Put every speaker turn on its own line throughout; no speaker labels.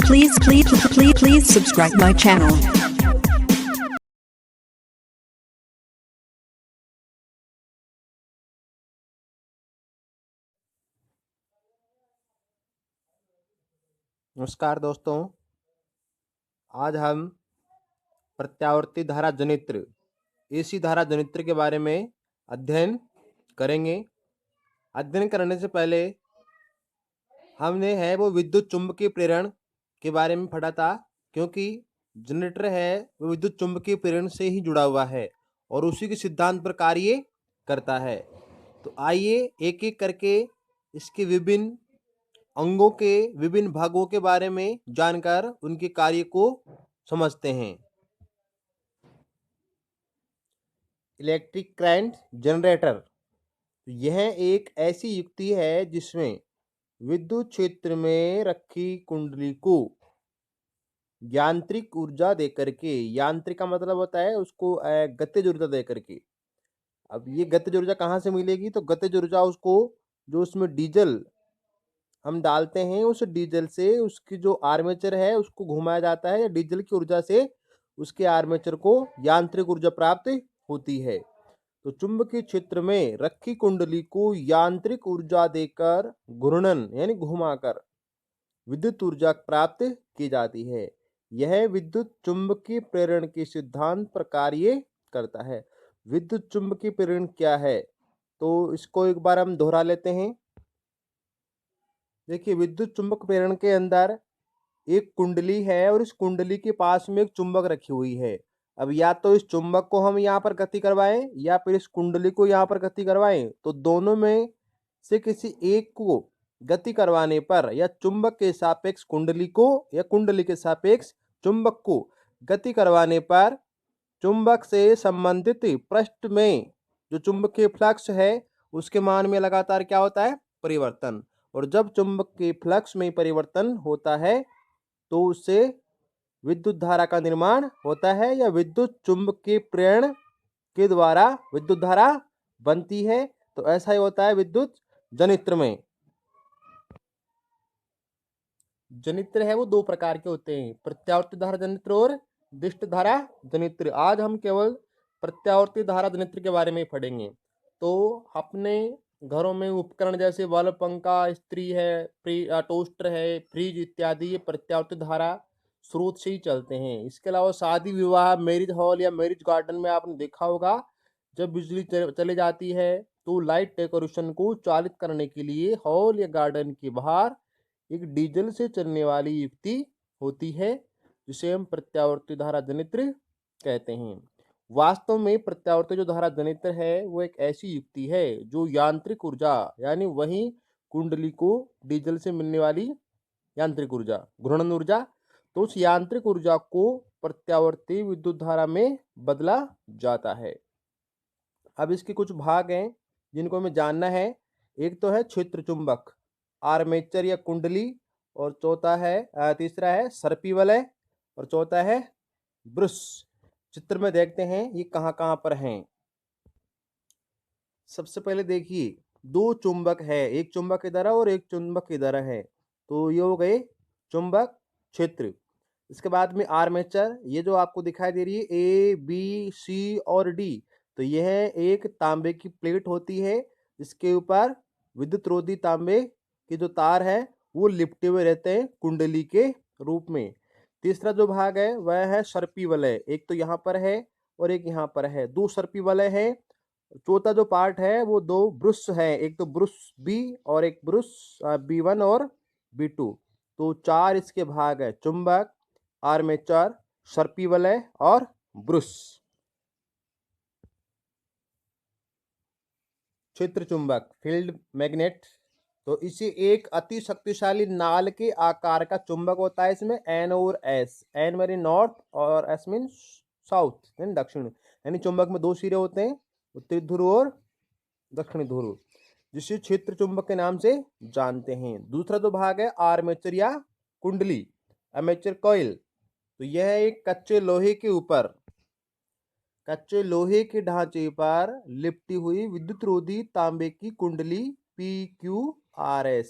Please subscribe my channel.
नमस्कार दोस्तों, आज हम प्रत्यावर्ती धारा जनित्र एसी धारा जनित्र के बारे में अध्ययन करेंगे। अध्ययन करने से पहले हमने वो विद्युत चुम्बकीय प्रेरण के बारे में पढ़ा था, क्योंकि जनरेटर है वो विद्युत चुम्बकीय प्रेरण से ही जुड़ा हुआ है और उसी के सिद्धांत पर कार्य करता है। तो आइए एक एक करके इसके विभिन्न अंगों के विभिन्न भागों के बारे में जानकर उनके कार्य को समझते हैं। इलेक्ट्रिक करंट जनरेटर यह एक ऐसी युक्ति है जिसमें विद्युत क्षेत्र में रखी कुंडली को यांत्रिक ऊर्जा देकर के, यांत्रिक का मतलब होता है उसको गतिज ऊर्जा देकर के। अब ये गतिज ऊर्जा कहाँ से मिलेगी? तो गतिज ऊर्जा उसको जो उसमें डीजल हम डालते हैं, उस डीजल से उसकी जो आर्मेचर है उसको घुमाया जाता है, या डीजल की ऊर्जा से उसके आर्मेचर को यांत्रिक ऊर्जा प्राप्त होती है। तो चुंबकीय क्षेत्र में रखी कुंडली को यांत्रिक ऊर्जा देकर घूर्णन यानी घुमाकर विद्युत ऊर्जा प्राप्त की जाती है। यह विद्युत चुंबकीय प्रेरण के सिद्धांत पर कार्य करता है। विद्युत चुंबकीय प्रेरण क्या है? तो इसको एक बार हम दोहरा लेते हैं। देखिए, विद्युत चुंबक प्रेरण के अंदर एक कुंडली है और इस कुंडली के पास में एक चुंबक रखी हुई है। अब या तो इस चुंबक को हम यहाँ पर गति करवाएं या फिर इस कुंडली को यहाँ पर गति करवाएं, तो दोनों में से किसी एक को गति करवाने पर या चुंबक के सापेक्ष कुंडली को या कुंडली के सापेक्ष चुंबक को गति करवाने पर चुंबक से संबंधित पृष्ठ में जो चुंबकीय फ्लक्स है उसके मान में लगातार क्या होता है? परिवर्तन। और जब चुंबक के फ्लक्स में परिवर्तन होता है तो उससे विद्युत धारा का निर्माण होता है, या विद्युत चुंबकीय प्रेरण के द्वारा विद्युत धारा बनती है। तो ऐसा ही होता है विद्युत जनित्र में। जनित्र है वो दो प्रकार के होते हैं, प्रत्यावर्ती धारा जनित्र और दिष्ट धारा जनित्र। आज हम केवल प्रत्यावर्ती धारा जनित्र के बारे में पढ़ेंगे। तो अपने घरों में उपकरण जैसे बल्ब, पंखा, इस्त्री है, टोस्टर है, फ्रिज इत्यादि ये प्रत्यावर्ती धारा स्रोत से ही चलते हैं। इसके अलावा शादी विवाह, मैरिज हॉल या मैरिज गार्डन में आपने देखा होगा, जब बिजली चली जाती है तो लाइट डेकोरेशन को चालित करने के लिए हॉल या गार्डन के बाहर एक डीजल से चलने वाली युक्ति होती है, जिसे हम प्रत्यावर्ती धारा जनित्र कहते हैं। वास्तव में प्रत्यावर्ती जो धारा जनित्र है वो एक ऐसी युक्ति है जो यांत्रिक ऊर्जा यानी वही कुंडली को डीजल से मिलने वाली यांत्रिक ऊर्जा, घूर्णन ऊर्जा, तो उस यांत्रिक ऊर्जा को प्रत्यावर्ती विद्युत धारा में बदला जाता है। अब इसके कुछ भाग हैं जिनको हमें जानना है। एक तो है क्षेत्र चुंबक, आर्मेचर या कुंडली, और तीसरा है सर्पी वलय, और चौथा है ब्रश। चित्र में देखते हैं ये कहाँ कहाँ पर हैं। सबसे पहले देखिए, दो चुंबक है, एक चुंबक इधर है और एक चुंबक इधर है, तो ये हो गए चुंबक क्षेत्र। इसके बाद में आर्मेचर, ये जो आपको दिखाई दे रही है ए बी सी और डी, तो यह एक तांबे की प्लेट होती है जिसके ऊपर विद्युत रोधी तांबे के जो तार है वो लिपटे हुए रहते हैं कुंडली के रूप में। तीसरा जो भाग है वह है सर्पी वलय, एक तो यहाँ पर है और एक यहाँ पर है, दो सर्पी वलय है। चौथा जो पार्ट है वो दो ब्रुश है, एक तो ब्रुश बी और एक ब्रुश B1 और B2। तो चार इसके भाग है, चुंबक, आर्मेचर, सर्पी वलय और ब्रुश। क्षेत्र चुंबक, फील्ड मैग्नेट, तो इसे एक अति शक्तिशाली नाल के आकार का चुंबक होता है। इसमें N और S, N मीन नॉर्थ और S मीन साउथ यानी दक्षिण, यानी चुंबक में दो सिरे होते हैं, उत्तरी ध्रुव और दक्षिणी ध्रुव, जिसे क्षेत्र चुंबक के नाम से जानते हैं। दूसरा जो भाग है आर्मेचर या कुंडली, आर्मेचर कॉइल, तो यह एक कच्चे लोहे के ढांचे पर लिपटी हुई विद्युत रोधी तांबे की कुंडली PQRS,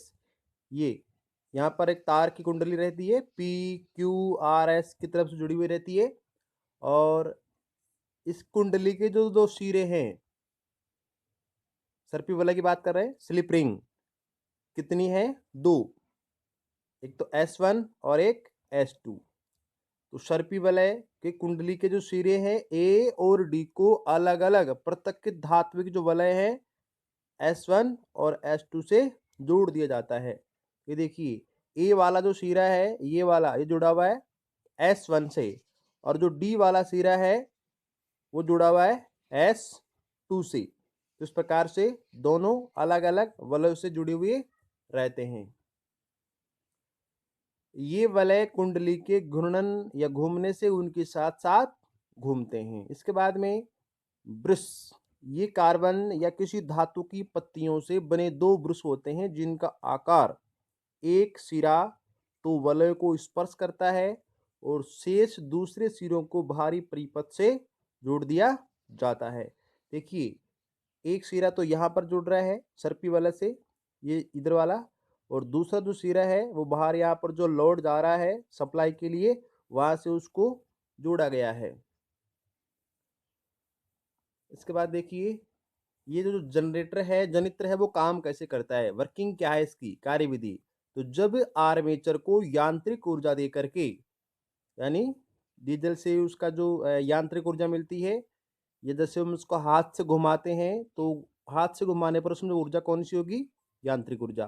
ये यहाँ पर एक तार की कुंडली रहती है, PQRS की तरफ से जुड़ी हुई रहती है, और इस कुंडली के जो दो सिरे हैं, सर्पी वलय की बात कर रहे हैं, स्लिप रिंग कितनी है? 2, एक तो S1 और एक S2। तो सर्पी वलय के कुंडली के जो सिरे हैं A और D को अलग अलग पृथक धात्विक जो वलय है S1 और S2 से जोड़ दिया जाता है। ये देखिए, A वाला जो सिरा है, ये वाला, ये जुड़ा हुआ है S1 से, और जो D वाला सिरा है वो जुड़ा हुआ है S2 से। तो इस प्रकार से दोनों अलग अलग वलयों से जुड़े हुए रहते हैं। ये वलय कुंडली के घूर्णन या घूमने से उनके साथ साथ घूमते हैं। इसके बाद में ब्रश, ये कार्बन या किसी धातु की पत्तियों से बने दो ब्रश होते हैं जिनका आकार एक सिरा तो वलय को स्पर्श करता है और शेष दूसरे सिरों को बाहरी परिपथ से जोड़ दिया जाता है। देखिए, एक सिरा तो यहाँ पर जुड़ रहा है सर्पी वलय से, ये इधर वाला, और दूसरा जो सिरा है वो बाहर यहाँ पर जो लोड जा रहा है सप्लाई के लिए, वहां से उसको जोड़ा गया है। इसके बाद देखिए, ये जो जनरेटर है, जनित्र है, वो काम कैसे करता है, वर्किंग क्या है इसकी कार्यविधि। तो जब आर्मेचर को यांत्रिक ऊर्जा दे करके, यानी डीजल से उसका जो यांत्रिक ऊर्जा मिलती है, ये जैसे हम उसको हाथ से घुमाते हैं तो हाथ से घुमाने पर उसमें ऊर्जा कौन सी होगी? यांत्रिक ऊर्जा।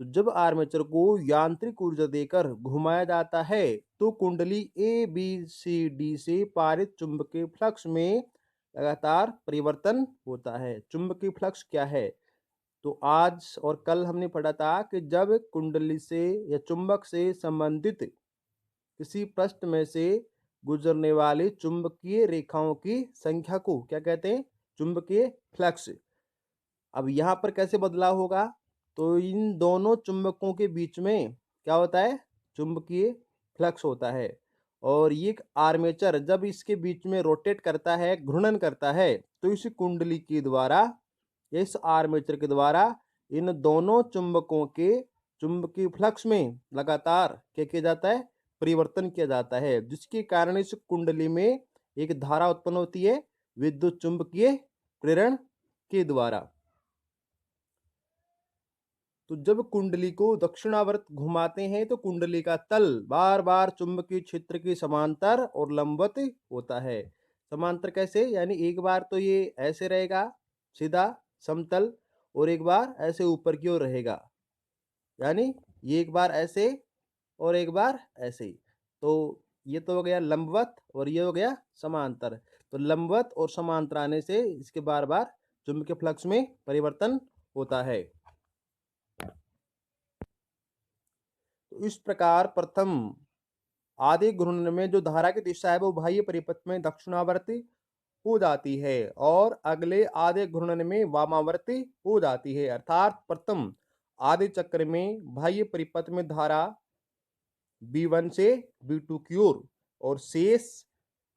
तो जब आर्मेचर को यांत्रिक ऊर्जा देकर घुमाया जाता है तो कुंडली ABCD से पारित चुंबकीय फ्लक्स में लगातार परिवर्तन होता है। चुंबकीय फ्लक्स क्या है? तो आज और कल हमने पढ़ा था कि जब कुंडली से या चुंबक से संबंधित किसी पृष्ठ में से गुजरने वाली चुंबकीय रेखाओं की संख्या को क्या कहते हैं? चुंबकीय फ्लक्स। अब यहाँ पर कैसे बदलाव होगा? तो इन दोनों चुंबकों के बीच में क्या होता है? चुंबकीय फ्लक्स होता है। और ये आर्मेचर जब इसके बीच में रोटेट करता है, घूर्णन करता है, तो इस कुंडली के द्वारा, इस आर्मेचर के द्वारा इन दोनों चुंबकों के चुंबकीय फ्लक्स में लगातार क्या किया जाता है? परिवर्तन किया जाता है, जिसके कारण इस कुंडली में एक धारा उत्पन्न होती है विद्युत चुंबकीय प्रेरण के द्वारा। तो जब कुंडली को दक्षिणावर्त घुमाते हैं तो कुंडली का तल बार बार चुंबकीय क्षेत्र के समांतर और लंबवत होता है। समांतर कैसे? यानी एक बार तो ये ऐसे रहेगा सीधा समतल, और एक बार ऐसे ऊपर की ओर रहेगा, यानी ये एक बार ऐसे और एक बार ऐसे। तो ये तो हो गया लंबवत और ये हो गया समांतर। तो लंबवत और समांतर आने से इसके बार बार चुंबकीय फ्लक्स में परिवर्तन होता है। तो इस प्रकार प्रथम आधे घूर्णन में जो धारा की दिशा है वो बाह्य परिपथ में दक्षिणावर्ती हो जाती है और अगले आधे घूर्णन में वामावर्ती हो जाती है। अर्थात प्रथम आधे चक्र में बाह्य परिपथ में धारा B1 से B2 की ओर और शेष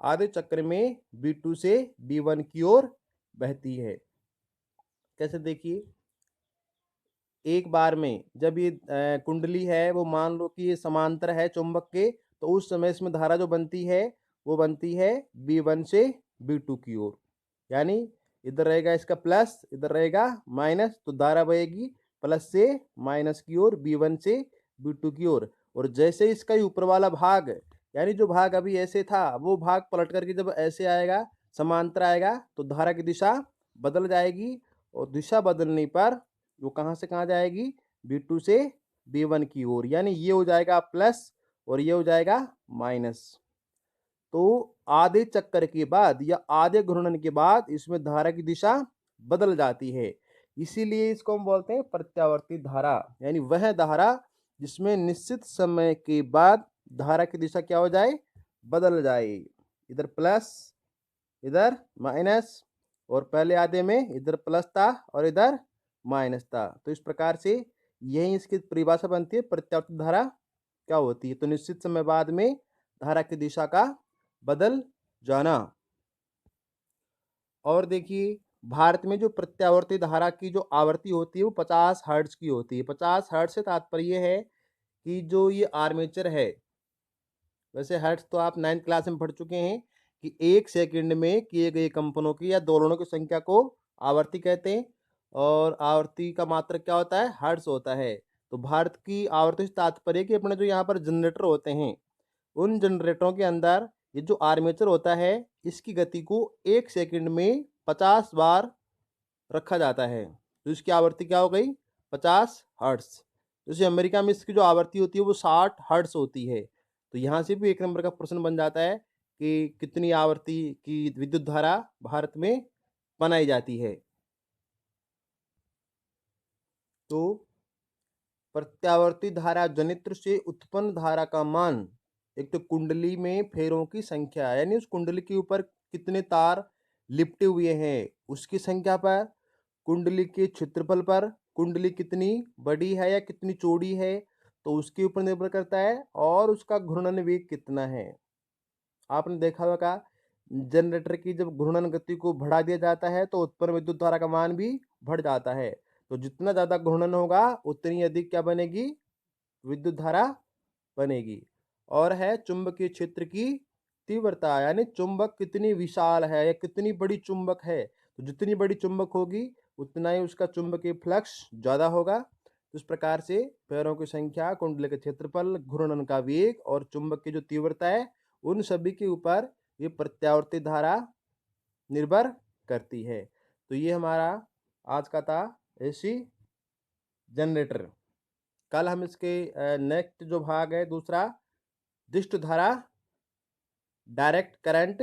आधे चक्र में B2 से B1 की ओर बहती है। कैसे? देखिए, एक बार में जब ये कुंडली है वो मान लो कि ये समांतर है चुंबक के, तो उस समय इसमें धारा जो बनती है वो बनती है B1 से B2 की ओर, यानी इधर रहेगा इसका प्लस, इधर रहेगा माइनस, तो धारा बहेगी प्लस से माइनस की ओर, B1 से B2 की ओर। और जैसे इसका ऊपर वाला भाग, यानी जो भाग अभी ऐसे था वो भाग पलट करके जब ऐसे आएगा, समांतर आएगा, तो धारा की दिशा बदल जाएगी, और दिशा बदलने पर वो कहाँ से कहाँ जाएगी? B2 से B1 की ओर, यानी ये हो जाएगा प्लस और ये हो जाएगा माइनस। तो आधे चक्कर के बाद या आधे घूर्णन के बाद इसमें धारा की दिशा बदल जाती है, इसीलिए इसको हम बोलते हैं प्रत्यावर्ती धारा, यानी वह धारा जिसमें निश्चित समय के बाद धारा की दिशा क्या हो जाए? बदल जाए। इधर प्लस, इधर माइनस, और पहले आधे में इधर प्लस था और इधर माइनस था। तो इस प्रकार से यही इसकी परिभाषा बनती है, प्रत्यावर्ती धारा क्या होती है? तो निश्चित समय बाद में धारा की दिशा का बदल जाना। और देखिए, भारत में जो प्रत्यावर्ती धारा की जो आवृत्ति होती है वो 50 हर्ट्ज की होती है। 50 हर्ट्ज से तात्पर्य है कि जो ये आर्मेचर है, वैसे हर्ट्ज तो आप 9th क्लास में पढ़ चुके हैं कि 1 सेकंड में किए गए कंपनों की या दोलनों की संख्या को आवर्ती कहते हैं और आवर्ती का मात्रक क्या होता है? हर्ट्ज होता है। तो भारत की आवर्ती से तात्पर्य है कि अपने जो यहाँ पर जनरेटर होते हैं, उन जनरेटरों के अंदर ये जो आर्मेचर होता है, इसकी गति को 1 सेकंड में 50 बार रखा जाता है। तो इसकी आवृत्ति क्या हो गई? 50 हर्ट्ज। जैसे अमेरिका में इसकी जो आवृत्ति होती है वो 60 हर्ट्ज होती है। तो यहाँ से भी 1 नंबर का प्रश्न बन जाता है कि कितनी आवृत्ति की विद्युत धारा भारत में बनाई जाती है। तो प्रत्यावर्ती धारा जनित्र से उत्पन्न धारा का मान एक तो कुंडली में फेरों की संख्या, यानी उस कुंडली के ऊपर कितने तार लिपटे हुए हैं उसकी संख्या पर, कुंडली के क्षेत्रफल पर, कुंडली कितनी बड़ी है या कितनी चौड़ी है तो उसके ऊपर निर्भर करता है, और उसका घूर्णन वेग कितना है। आपने देखा होगा जनरेटर की जब घूर्णन गति को बढ़ा दिया जाता है तो उत्पन्न विद्युत धारा का मान भी बढ़ जाता है। तो जितना ज़्यादा घूर्णन होगा उतनी अधिक क्या बनेगी? विद्युत धारा बनेगी। और है चुंबकीय क्षेत्र की तीव्रता, यानी चुंबक कितनी विशाल है या कितनी बड़ी चुंबक है। तो जितनी बड़ी चुंबक होगी उतना ही उसका चुंबकीय फ्लक्स ज़्यादा होगा। इस प्रकार से पैरों की संख्या, कुंडली का क्षेत्रफल, घूर्णन का वेग और चुंबक की जो तीव्रता है, उन सभी के ऊपर ये प्रत्यावर्ती धारा निर्भर करती है। तो ये हमारा आज का था एसी जनरेटर। कल हम इसके नेक्स्ट जो भाग है दूसरा दिष्ट धारा डायरेक्ट करंट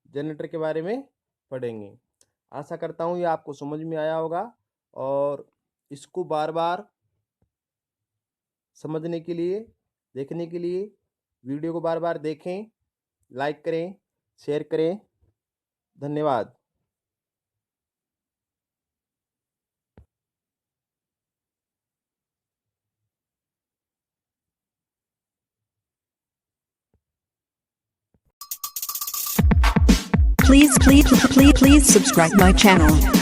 जनरेटर के बारे में पढ़ेंगे। आशा करता हूँ ये आपको समझ में आया होगा, और इसको बार बार समझने के लिए, देखने के लिए वीडियो को बार बार देखें, लाइक करें, शेयर करें। धन्यवाद।
Please subscribe my channel.